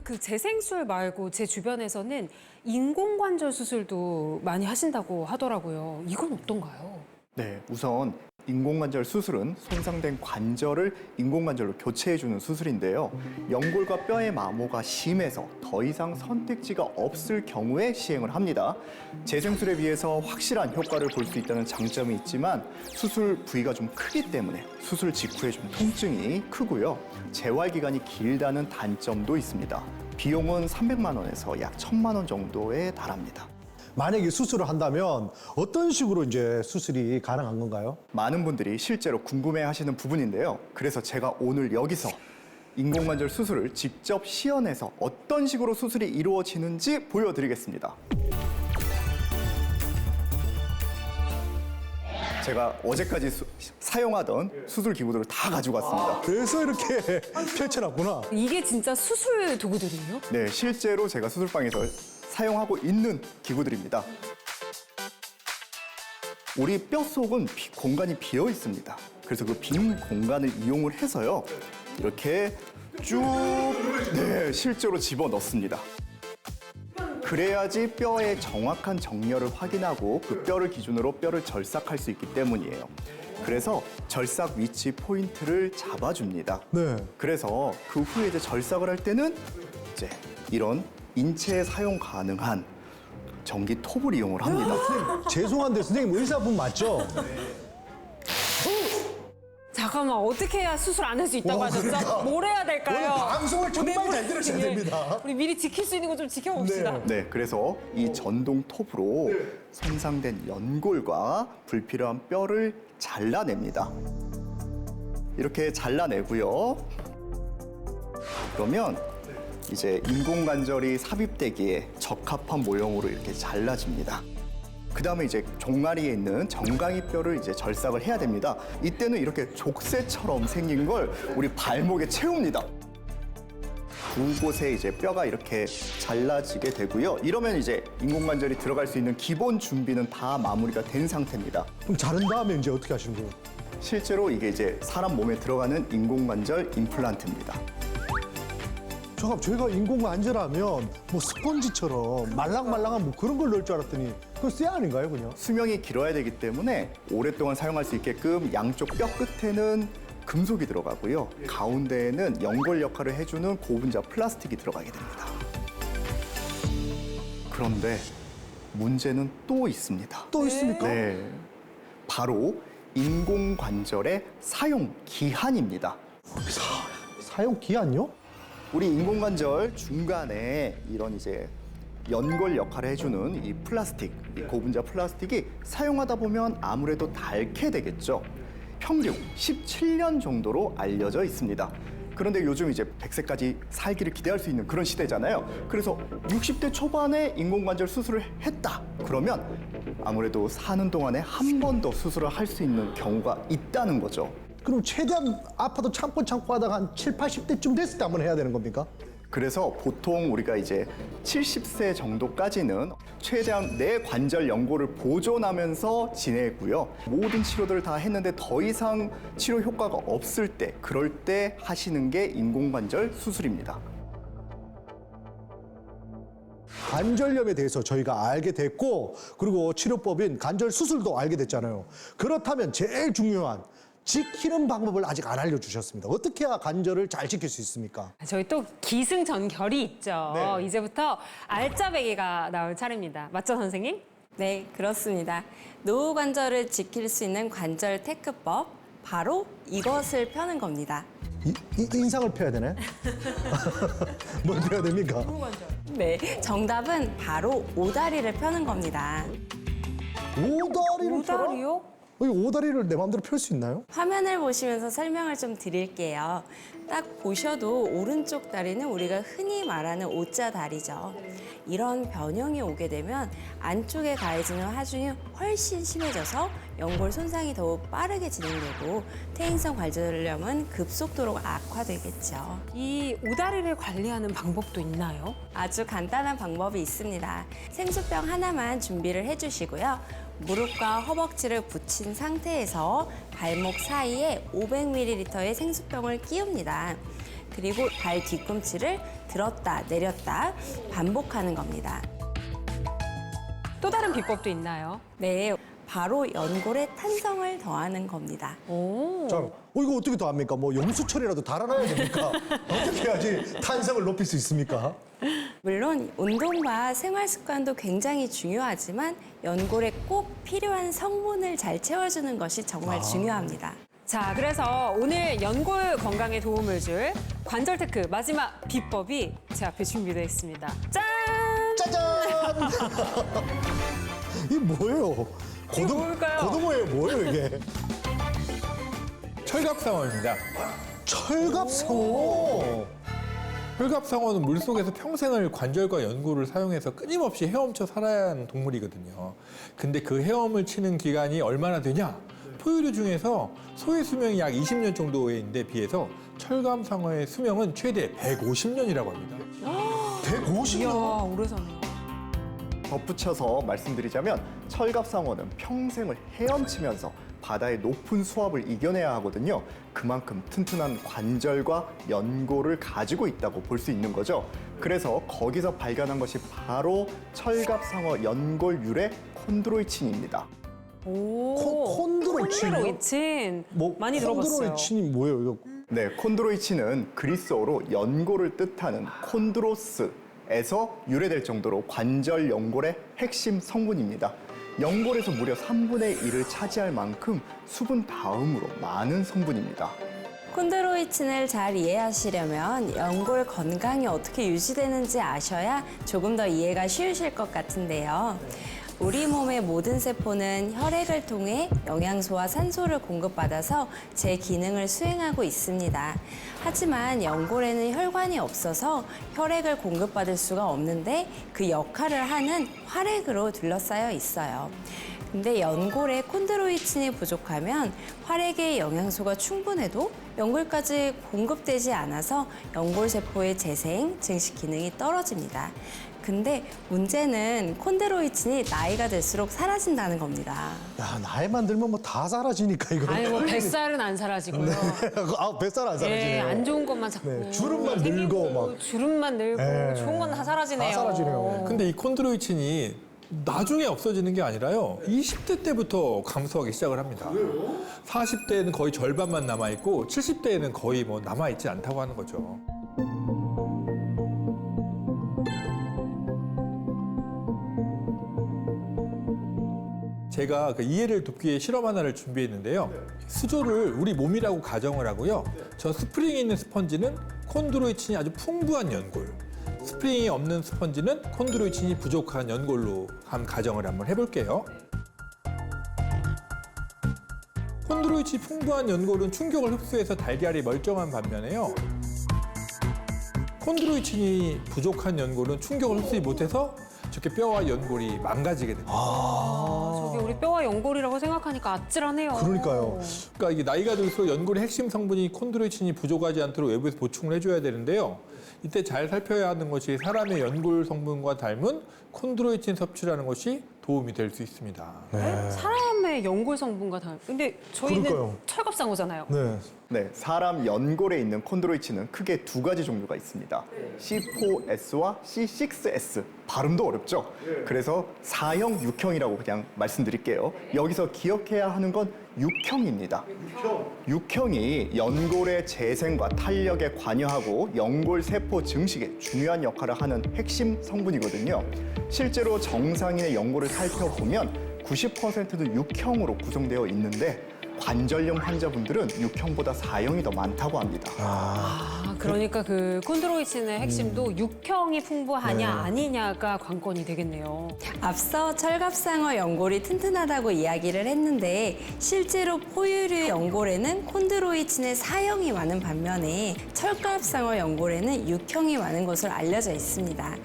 그 재생술 말고 제 주변에서는 인공관절 수술도 많이 하신다고 하더라고요. 이건 어떤가요? 네, 우선 인공관절 수술은 손상된 관절을 인공관절로 교체해주는 수술인데요. 연골과 뼈의 마모가 심해서 더 이상 선택지가 없을 경우에 시행을 합니다. 재생술에 비해서 확실한 효과를 볼 수 있다는 장점이 있지만 수술 부위가 좀 크기 때문에 수술 직후에 좀 통증이 크고요. 재활 기간이 길다는 단점도 있습니다. 비용은 300만 원에서 약 1,000만 원 정도에 달합니다. 만약에 수술을 한다면 어떤 식으로 이제 수술이 가능한 건가요? 많은 분들이 실제로 궁금해하시는 부분인데요. 그래서 제가 오늘 여기서 인공관절 수술을 직접 시연해서 어떤 식으로 수술이 이루어지는지 보여드리겠습니다. 제가 어제까지 사용하던 수술 기구들을 다 가지고 왔습니다. 그래서 이렇게 펼쳐놨구나. 이게 진짜 수술 도구들이에요? 네, 실제로 제가 수술방에서 사용하고 있는 기구들입니다. 우리 뼈 속은 공간이 비어 있습니다. 그래서 그 빈 공간을 이용을 해서요. 이렇게 쭉, 네, 실제로 집어 넣습니다. 그래야지 뼈의 정확한 정렬을 확인하고 그 뼈를 기준으로 뼈를 절삭할 수 있기 때문이에요. 그래서 절삭 위치 포인트를 잡아줍니다. 네. 그래서 그 후에 이제 절삭을 할 때는 이제 이런 인체에 사용 가능한 전기 톱을 이용을 합니다. 죄송한데 선생님 의사분 맞죠? 잠깐만, 어떻게 해야 수술 안 할 수 있다고 와, 하셨죠? 그러니까. 뭘 해야 될까요? 오늘 방송을 정말 우리 잘 들으셔야 예, 됩니다. 우리 미리 지킬 수 있는 거 좀 지켜봅시다. 네. 네, 그래서 이 전동 톱으로 손상된 연골과 불필요한 뼈를 잘라냅니다. 이렇게 잘라내고요. 그러면 이제 인공관절이 삽입되기에 적합한 모형으로 이렇게 잘라집니다. 그 다음에 이제 종아리에 있는 정강이 뼈를 이제 절삭을 해야 됩니다. 이때는 이렇게 족쇄처럼 생긴 걸 우리 발목에 채웁니다. 두 곳에 이제 뼈가 이렇게 잘라지게 되고요. 이러면 이제 인공관절이 들어갈 수 있는 기본 준비는 다 마무리가 된 상태입니다. 그럼 자른 다음에 이제 어떻게 하시는 거예요? 실제로 이게 이제 사람 몸에 들어가는 인공관절 임플란트입니다. 잠깐 저희가 인공관절하면 뭐 스펀지처럼 말랑말랑한 뭐 그런 걸 넣을 줄 알았더니 그건 쇠 아닌가요 그냥? 수명이 길어야 되기 때문에 오랫동안 사용할 수 있게끔 양쪽 뼈 끝에는 금속이 들어가고요. 가운데에는 연골 역할을 해주는 고분자 플라스틱이 들어가게 됩니다. 그런데 문제는 또 있습니다. 또 있습니까? 네, 바로 인공관절의 사용 기한입니다. 사용 기한요? 우리 인공관절 중간에 이런 이제 연골 역할을 해주는 이 플라스틱, 이 고분자 플라스틱이 사용하다 보면 아무래도 닳게 되겠죠. 평균 17년 정도로 알려져 있습니다. 그런데 요즘 이제 100세까지 살기를 기대할 수 있는 그런 시대잖아요. 그래서 60대 초반에 인공관절 수술을 했다. 그러면 아무래도 사는 동안에 한 번 더 수술을 할 수 있는 경우가 있다는 거죠. 그럼 최대한 아파도 참고 하다가 한 7, 80대쯤 됐을 때 한번 해야 되는 겁니까? 그래서 보통 우리가 이제 70세 정도까지는 최대한 내 관절 연골을 보존하면서 지내고요. 모든 치료들을 다 했는데 더 이상 치료 효과가 없을 때, 그럴 때 하시는 게 인공관절 수술입니다. 관절염에 대해서 저희가 알게 됐고 그리고 치료법인 관절 수술도 알게 됐잖아요. 그렇다면 제일 중요한 지키는 방법을 아직 안 알려주셨습니다. 어떻게 해야 관절을 잘 지킬 수 있습니까? 저희 또 기승전결이 있죠. 네. 이제부터 알짜배기가 나올 차례입니다. 맞죠, 선생님? 네, 그렇습니다. 노후 관절을 지킬 수 있는 관절 테크법, 바로 이것을 펴는 겁니다. 인상을 펴야 되네? 뭘 펴야 됩니까? 네, 정답은 바로 오다리를 펴는 겁니다. 오다리를 펴라? 오다리요? 이 오다리를 내 마음대로 펼 수 있나요? 화면을 보시면서 설명을 좀 드릴게요. 딱 보셔도 오른쪽 다리는 우리가 흔히 말하는 O자 다리죠. 이런 변형이 오게 되면 안쪽에 가해지는 하중이 훨씬 심해져서 연골 손상이 더욱 빠르게 진행되고 퇴행성 관절염은 급속도로 악화되겠죠. 이 오다리를 관리하는 방법도 있나요? 아주 간단한 방법이 있습니다. 생수병 하나만 준비를 해주시고요. 무릎과 허벅지를 붙인 상태에서 발목 사이에 500ml의 생수병을 끼웁니다. 그리고 발 뒤꿈치를 들었다 내렸다 반복하는 겁니다. 또 다른 비법도 있나요? 네, 바로 연골에 탄성을 더하는 겁니다. 오. 자, 이거 어떻게 더 합니까? 뭐 염수철이라도 달아놔야 됩니까? 어떻게 해야지 탄성을 높일 수 있습니까? 물론 운동과 생활 습관도 굉장히 중요하지만 연골에 꼭 필요한 성분을 잘 채워주는 것이 정말 중요합니다. 자, 그래서 오늘 연골 건강에 도움을 줄 관절 테크 마지막 비법이 제 앞에 준비되어 있습니다. 짠! 짜잔! 이게 뭐예요? 이거 뭘까요? 고등어예요, 뭐예요 이게? 철갑상어입니다. 철갑상어. 철갑상어는 물속에서 평생을 관절과 연골을 사용해서 끊임없이 헤엄쳐 살아야 하는 동물이거든요. 근데 그 헤엄을 치는 기간이 얼마나 되냐? 포유류 중에서 소의 수명이 약 20년 정도에 비해서 철갑상어의 수명은 최대 150년이라고 합니다. 150년. 이야, 오래 사네요. 덧붙여서 말씀드리자면 철갑상어는 평생을 헤엄치면서 바다의 높은 수압을 이겨내야 하거든요. 그만큼 튼튼한 관절과 연골을 가지고 있다고 볼 수 있는 거죠. 그래서 거기서 발견한 것이 바로 철갑상어 연골 유래 콘드로이친입니다. 오. 콘드로이친이요? 콘드로이친. 많이 들어봤어요. 콘드로이친이 뭐예요, 이거? 네, 콘드로이친은 그리스어로 연골을 뜻하는 콘드로스에서 유래될 정도로 관절 연골의 핵심 성분입니다. 연골에서 무려 3분의 1을 차지할 만큼 수분 다음으로 많은 성분입니다. 콘드로이친을 잘 이해하시려면 연골 건강이 어떻게 유지되는지 아셔야 조금 더 이해가 쉬우실 것 같은데요. 우리 몸의 모든 세포는 혈액을 통해 영양소와 산소를 공급받아서 제 기능을 수행하고 있습니다. 하지만 연골에는 혈관이 없어서 혈액을 공급받을 수가 없는데 그 역할을 하는 활액으로 둘러싸여 있어요. 근데 연골에 콘드로이친이 부족하면 활액의 영양소가 충분해도 연골까지 공급되지 않아서 연골세포의 재생, 증식 기능이 떨어집니다. 근데 문제는 콘드로이친이 나이가 들수록 사라진다는 겁니다. 야, 나이만 들면 뭐 다 사라지니까 이거. 아니, 뭐 뱃살은 안 사라지고요. 아, 뱃살 안 예, 사라지네요. 안 좋은 것만 자꾸. 네, 주름만 생기고, 늘고 막. 주름만 늘고, 예. 좋은 건 다 사라지네요. 다 사라지네요. 근데 이 콘드로이친이 나중에 없어지는 게 아니라요. 20대 때부터 감소하기 시작을 합니다. 40대에는 거의 절반만 남아있고 70대에는 거의 뭐 남아있지 않다고 하는 거죠. 제가 그 이해를 돕기 위해 실험 하나를 준비했는데요. 수조를 우리 몸이라고 가정을 하고요. 저 스프링이 있는 스펀지는 콘드로이친이 아주 풍부한 연골, 스프링이 없는 스펀지는 콘드로이친이 부족한 연골로 한 가정을 한번 해볼게요. 콘드로이친이 풍부한 연골은 충격을 흡수해서 달걀이 멀쩡한 반면에요. 콘드로이친이 부족한 연골은 충격을 흡수하지 못해서 저렇게 뼈와 연골이 망가지게 됩니다. 저게 우리 뼈와 연골이라고 생각하니까 아찔하네요. 그러니까요. 그러니까 이게 나이가 들수록 연골의 핵심 성분이 콘드로이친이 부족하지 않도록 외부에서 보충을 해줘야 되는데요. 이때 잘 살펴야 하는 것이 사람의 연골 성분과 닮은 콘드로이친 섭취라는 것이 도움이 될 수 있습니다. 사람의 연골 성분과 다른. 근데 저희는 그러니까요. 철갑상어잖아요. 네. 네, 사람 연골에 있는 콘드로이친은 크게 두 가지 종류가 있습니다. C4S와 C6S. 발음도 어렵죠? 그래서 4형, 6형이라고 그냥 말씀드릴게요. 여기서 기억해야 하는 건 6형입니다. 6형이 연골의 재생과 탄력에 관여하고 연골 세포 증식에 중요한 역할을 하는 핵심 성분이거든요. 실제로 정상인의 연골을 살펴보면 90%는 6형으로 구성되어 있는데 관절염 환자분들은 6형보다 4형이 더 많다고 합니다. 아, 그러니까 그 콘드로이친의 핵심도 육형이 풍부하냐 아니냐가 관건이 되겠네요. 앞서 철갑상어 연골이 튼튼하다고 이야기를 했는데 실제로 포유류 연골에는 콘드로이친의 4형이 많은 반면에 철갑상어 연골에는 6형이 많은 것으로 알려져 있습니다.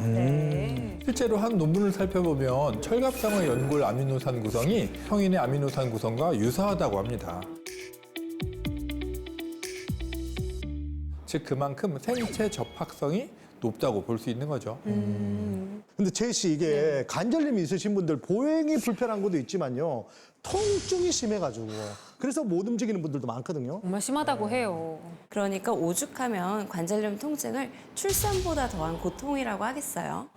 네. 실제로 한 논문을 살펴보면 철갑상어 연골 아미노산 구성이 성인의 아미노산 구성과 유사하다고 합니다. 즉 그만큼 생체 접합성이 높다고 볼 수 있는 거죠. 근데 제이 씨 이게 관절염이 있으신 분들 보행이 불편한 것도 있지만요. 통증이 심해가지고 그래서 못 움직이는 분들도 많거든요. 정말 심하다고 해요. 그러니까 오죽하면 관절염 통증을 출산보다 더한 고통이라고 하겠어요.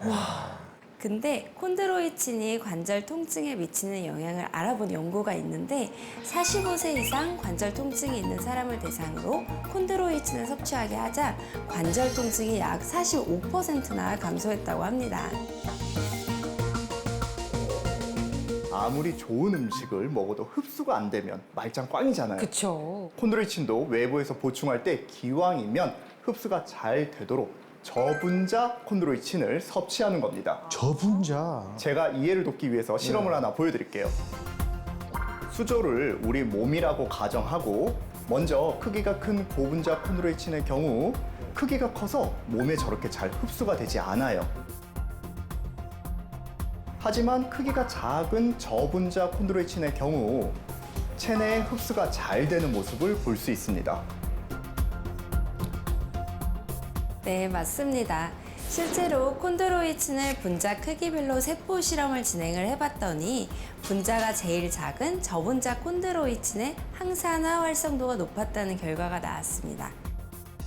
근데 콘드로이친이 관절 통증에 미치는 영향을 알아본 연구가 있는데 45세 이상 관절 통증이 있는 사람을 대상으로 콘드로이친을 섭취하게 하자 관절 통증이 약 45%나 감소했다고 합니다. 아무리 좋은 음식을 먹어도 흡수가 안 되면 말짱 꽝이잖아요. 그쵸. 콘드로이친도 외부에서 보충할 때 기왕이면 흡수가 잘 되도록 저분자 콘드로이친을 섭취하는 겁니다. 저분자. 제가 이해를 돕기 위해서 실험을 하나 보여드릴게요. 수조를 우리 몸이라고 가정하고 먼저 크기가 큰 고분자 콘드로이친의 경우 크기가 커서 몸에 저렇게 잘 흡수가 되지 않아요. 하지만 크기가 작은 저분자 콘드로이친의 경우 체내에 흡수가 잘 되는 모습을 볼 수 있습니다. 네, 맞습니다. 실제로 콘드로이친을 분자 크기별로 세포 실험을 진행을 해봤더니 분자가 제일 작은 저분자 콘드로이친의 항산화 활성도가 높았다는 결과가 나왔습니다.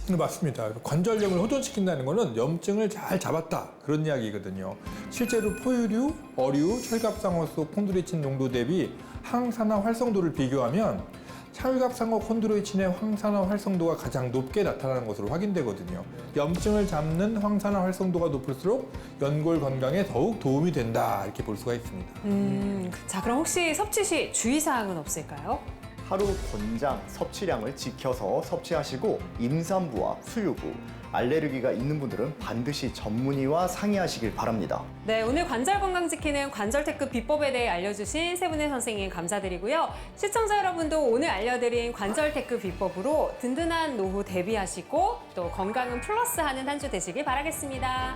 네, 맞습니다. 관절염을 호전시킨다는 것은 염증을 잘 잡았다 그런 이야기거든요. 실제로 포유류, 어류, 철갑상어 속 콘드로이친 농도 대비 항산화 활성도를 비교하면 철갑상어 콘드로이친의 항산화 활성도가 가장 높게 나타나는 것으로 확인되거든요. 염증을 잡는 항산화 활성도가 높을수록 연골 건강에 더욱 도움이 된다 이렇게 볼 수가 있습니다. 자, 그럼 혹시 섭취 시 주의사항은 없을까요? 하루 권장 섭취량을 지켜서 섭취하시고 임산부와 수유부, 알레르기가 있는 분들은 반드시 전문의와 상의하시길 바랍니다. 네, 오늘 관절 건강 지키는 관절 테크 비법에 대해 알려주신 세 분의 선생님 감사드리고요. 시청자 여러분도 오늘 알려드린 관절 테크 비법으로 든든한 노후 대비하시고 또 건강은 플러스하는 한 주 되시길 바라겠습니다.